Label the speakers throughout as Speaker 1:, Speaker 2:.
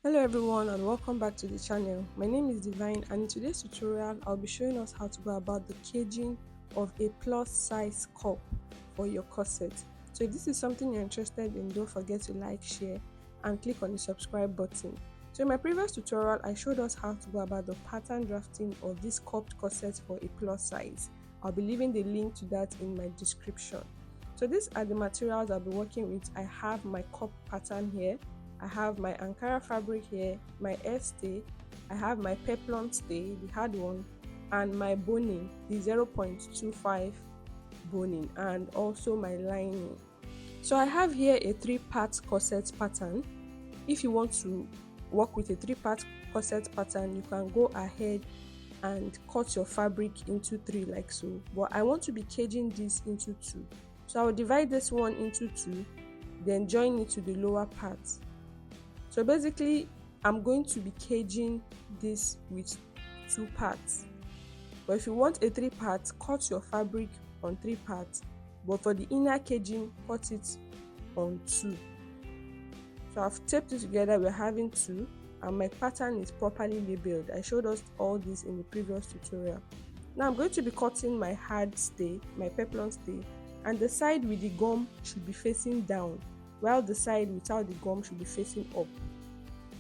Speaker 1: Hello everyone and welcome back to the channel. My name is Divine and in today's tutorial I'll be showing us how to go about the caging of a plus size cup for your corset. So if this is something you're interested in, don't forget to like, share and click on the subscribe button. So in my previous tutorial I showed us how to go about the pattern drafting of this cupped corset for a plus size. I'll be leaving the link to that in my description. So these are the materials I'll be working with. I have my cup pattern here. I have my Ankara fabric here, my air stay, I have my peplon stay, the hard one, and my boning, the 0.25 boning, and also my lining. So I have here a 3-part corset pattern. If you want to work with a 3-part corset pattern, you can go ahead and cut your fabric into 3 like so. But I want to be caging this into 2. So I will divide this one into 2, then join it to the lower part. So basically, I'm going to be caging this with 2 parts. But if you want a 3-part, cut your fabric on 3 parts. But for the inner caging, cut it on 2. So I've taped it together, we're having 2. And my pattern is properly labeled. I showed us all this in the previous tutorial. Now I'm going to be cutting my hard stay, my peplon stay. And the side with the gum should be facing down, while the side without the gum should be facing up.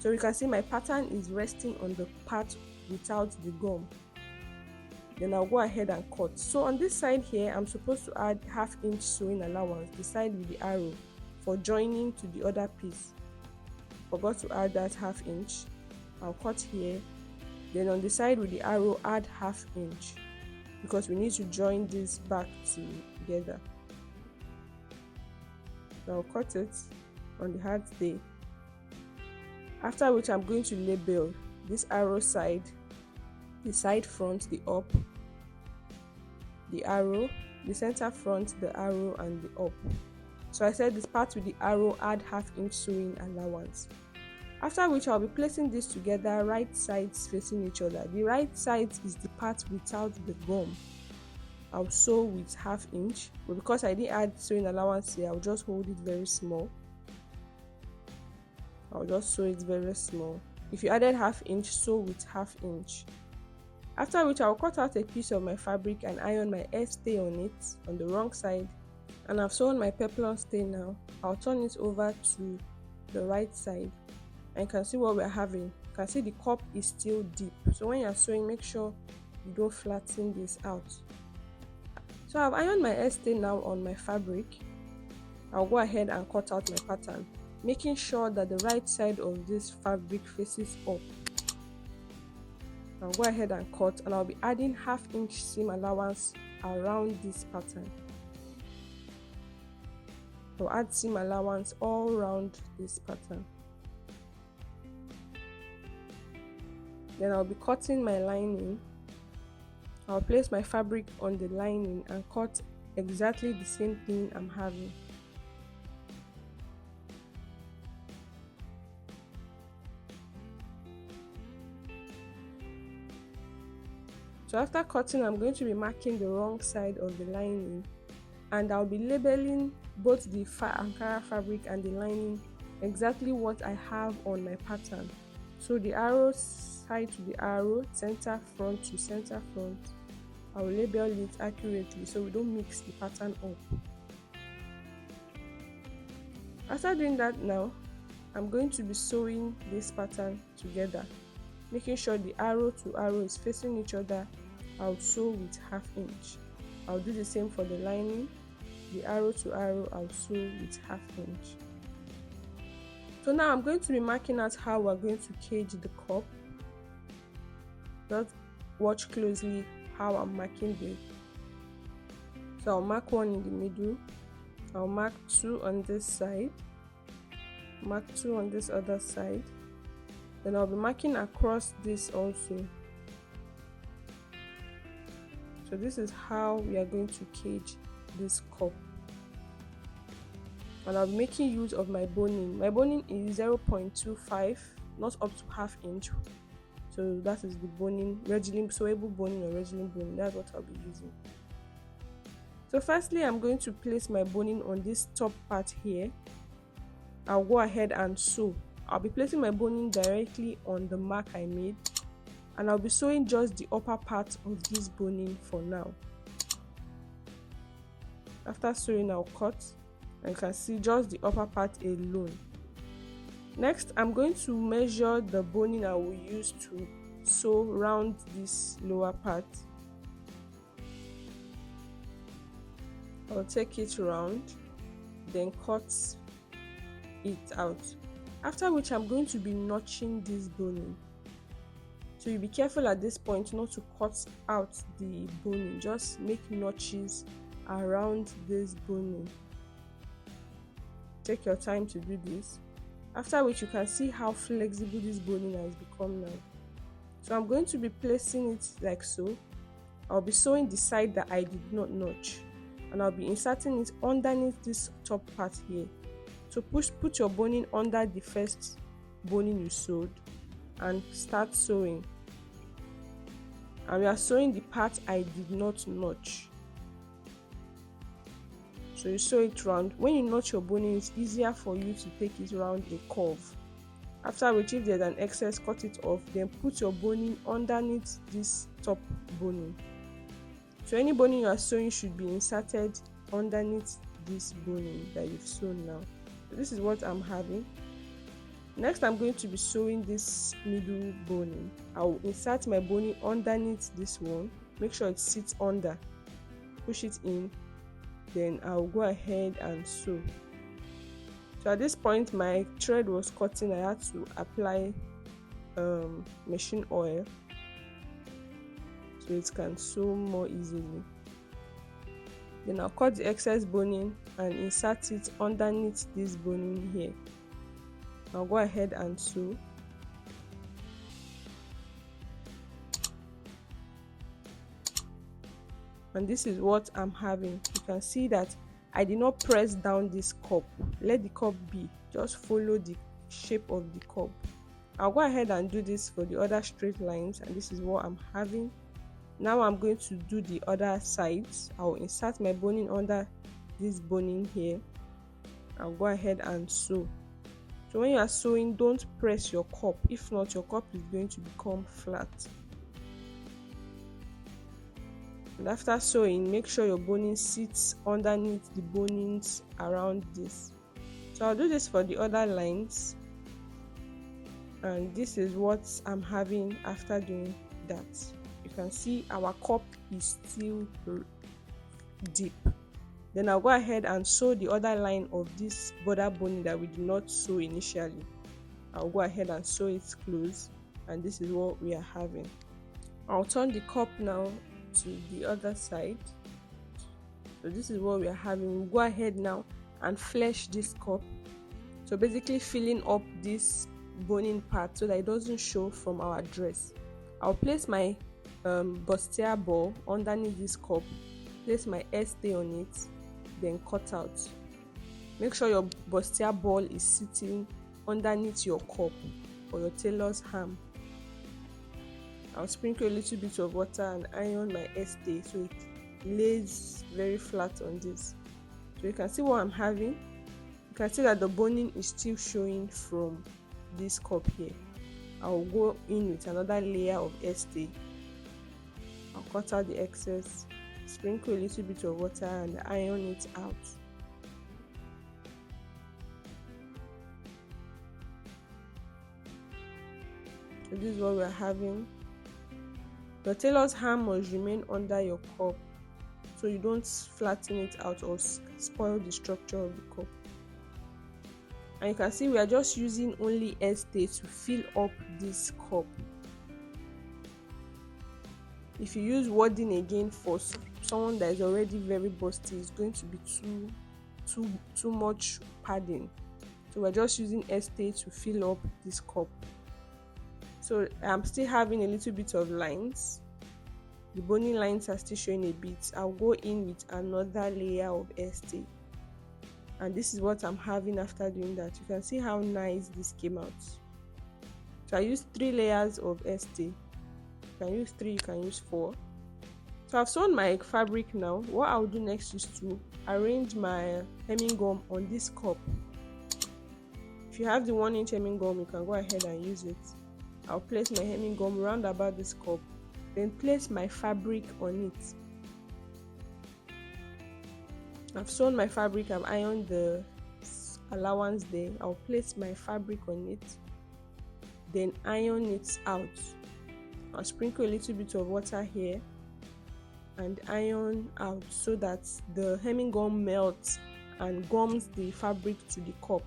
Speaker 1: So you can see my pattern is resting on the part without the gum. Then I'll go ahead and cut. So on this side here, I'm supposed to add 1/2 inch sewing allowance, the side with the arrow, for joining to the other piece. Forgot to add that 1/2 inch. I'll cut here. Then on the side with the arrow, add 1/2 inch, because we need to join this back together. So I'll cut it on the hard stay. After which I'm going to label this arrow side, the side front, the up, the arrow, the center front, the arrow, and the up. So I said this part with the arrow, add 1/2 inch sewing allowance. After which I'll be placing this together, right sides facing each other. The right side is the part without the gum. I'll sew with 1/2 inch, but because I didn't add sewing allowance here, I'll just hold it very small. I'll just sew it very small. If you added 1/2 inch, sew with 1/2 inch. After which I'll cut out a piece of my fabric and iron my air stay on it on the wrong side. And I've sewn my peplon stay now. I'll turn it over to the right side. And you can see what we're having. You can see the cup is still deep. So when you're sewing, make sure you don't flatten this out. So I've ironed my air stay now on my fabric. I'll go ahead and cut out my pattern, making sure that the right side of this fabric faces up. I'll go ahead and cut, and I'll be adding 1/2 inch seam allowance around this pattern. I'll add seam allowance all around this pattern. Then I'll be cutting my lining. I'll place my fabric on the lining and cut exactly the same thing I'm having. So after cutting, I'm going to be marking the wrong side of the lining, and I'll be labeling both the Ankara fabric and the lining exactly what I have on my pattern. So the arrow side to the arrow, center front to center front, I will label it accurately so we don't mix the pattern up. After doing that now, I'm going to be sewing this pattern together, making sure the arrow to arrow is facing each other. I'll sew with 1/2 inch. I'll do the same for the lining. The arrow to arrow, I'll sew with 1/2 inch. So now I'm going to be marking out how we're going to cage the cup. Just watch closely how I'm marking this. So I'll mark 1 in the middle. I'll mark 2 on this side. Mark 2 on this other side. Then I'll be marking across this also. So this is how we are going to cage this cup. And I'll be making use of my boning. My boning is 0.25, not up to 1/2 inch. So that is the boning, sewable boning or regular boning. That's what I'll be using. So firstly, I'm going to place my boning on this top part here. I'll go ahead and sew. I'll be placing my boning directly on the mark I made, and I'll be sewing just the upper part of this boning for now. After sewing, I'll cut, and you can see just the upper part alone. Next, I'm going to measure the boning I will use to sew round this lower part. I'll take it round, then cut it out. After which, I'm going to be notching this boning. So you be careful at this point not to cut out the boning, just make notches around this boning. Take your time to do this. After which, you can see how flexible this boning has become now. So I'm going to be placing it like so. I'll be sewing the side that I did not notch, and I'll be inserting it underneath this top part here. So put your boning under the first boning you sewed and start sewing. And we are sewing the part I did not notch. So you sew it round. When you notch your boning, it's easier for you to take it round a curve. After which, if there's an excess, cut it off, then put your boning underneath this top boning. So any boning you are sewing should be inserted underneath this boning that you've sewn now. So this is what I'm having. Next, I'm going to be sewing this middle boning. I will insert my boning underneath this one. Make sure it sits under. Push it in. Then I'll go ahead and sew. So at this point, my thread was cutting. I had to apply machine oil so it can sew more easily. Then I'll cut the excess boning and insert it underneath this boning here. I'll go ahead and sew. And this is what I'm having. You can see that I did not press down this cup. Let the cup be. Just follow the shape of the cup. I'll go ahead and do this for the other straight lines, and this is what I'm having. Now I'm going to do the other sides. I'll insert my boning under this boning here. I'll go ahead and sew. So when you are sewing, don't press your cup. If not, your cup is going to become flat. And after sewing, make sure your boning sits underneath the bonings around this. So I'll do this for the other lines, and this is what I'm having after doing that. You can see our cup is still deep. Then I'll go ahead and sew the other line of this border boning that we did not sew initially. I'll go ahead and sew it close, and this is what we are having. I'll turn the cup now to the other side. So this is what we are having. We'll go ahead now and flesh this cup, so basically filling up this boning part so that it doesn't show from our dress. I'll place my bustier ball underneath this cup, place my stay on it, then cut out. Make sure your bustier ball is sitting underneath your cup or your tailor's ham. I'll sprinkle a little bit of water and iron my stay so it lays very flat on this. So you can see what I'm having. You can see that the boning is still showing from this cup here. I'll go in with another layer of stay. I'll cut out the excess, sprinkle a little bit of water and iron it out. So this is what we're having. Your tailor's ham must remain under your cup so you don't flatten it out or spoil the structure of the cup. And you can see we are just using only stay to fill up this cup. If you use wadding again for someone that is already very busty, it's going to be too much padding. So we're just using stay to fill up this cup. So I'm still having a little bit of lines. The boning lines are still showing a bit. I'll go in with another layer of stay. And this is what I'm having after doing that. You can see how nice this came out. So I used 3 layers of stay. You can use 3, you can use 4. So I've sewn my fabric now. What I'll do next is to arrange my hemming gum on this cup. If If you have the 1-inch hemming gum, you can go ahead and use it. I'll place my hemming gum round about this cup, then place my fabric on it. I've sewn my fabric, I've ironed the allowance there. I'll place my fabric on it, then iron it out. I'll sprinkle a little bit of water here and iron out so that the hemming gum melts and gums the fabric to the cup.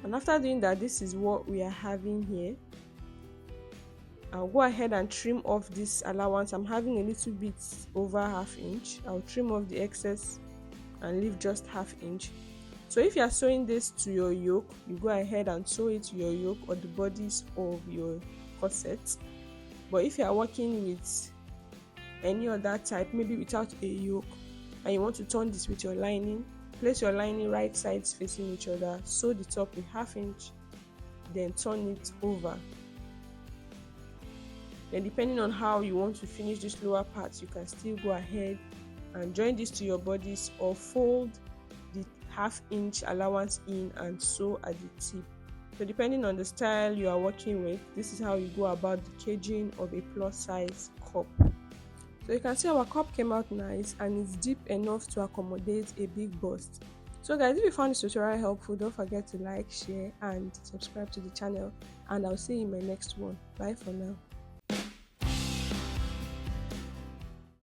Speaker 1: And after doing that, this is what we are having here. I'll go ahead and trim off this allowance. I'm having a little bit over 1/2 inch. I'll trim off the excess and leave just 1/2 inch. So if you are sewing this to your yoke, you go ahead and sew it to your yoke or the bodies of your corset. But if you are working with any other type, maybe without a yoke, and you want to turn this with your lining, place your lining right sides facing each other, sew the top with 1/2 inch, then turn it over. Then depending on how you want to finish this lower part, you can still go ahead and join this to your bodies or fold the 1/2 inch allowance in and sew at the tip. So depending on the style you are working with, this is how you go about the caging of a plus size cup. So you can see our cup came out nice and it's deep enough to accommodate a big bust. So guys, if you found this tutorial helpful, don't forget to like, share and subscribe to the channel, and I'll see you in my next one. Bye for now.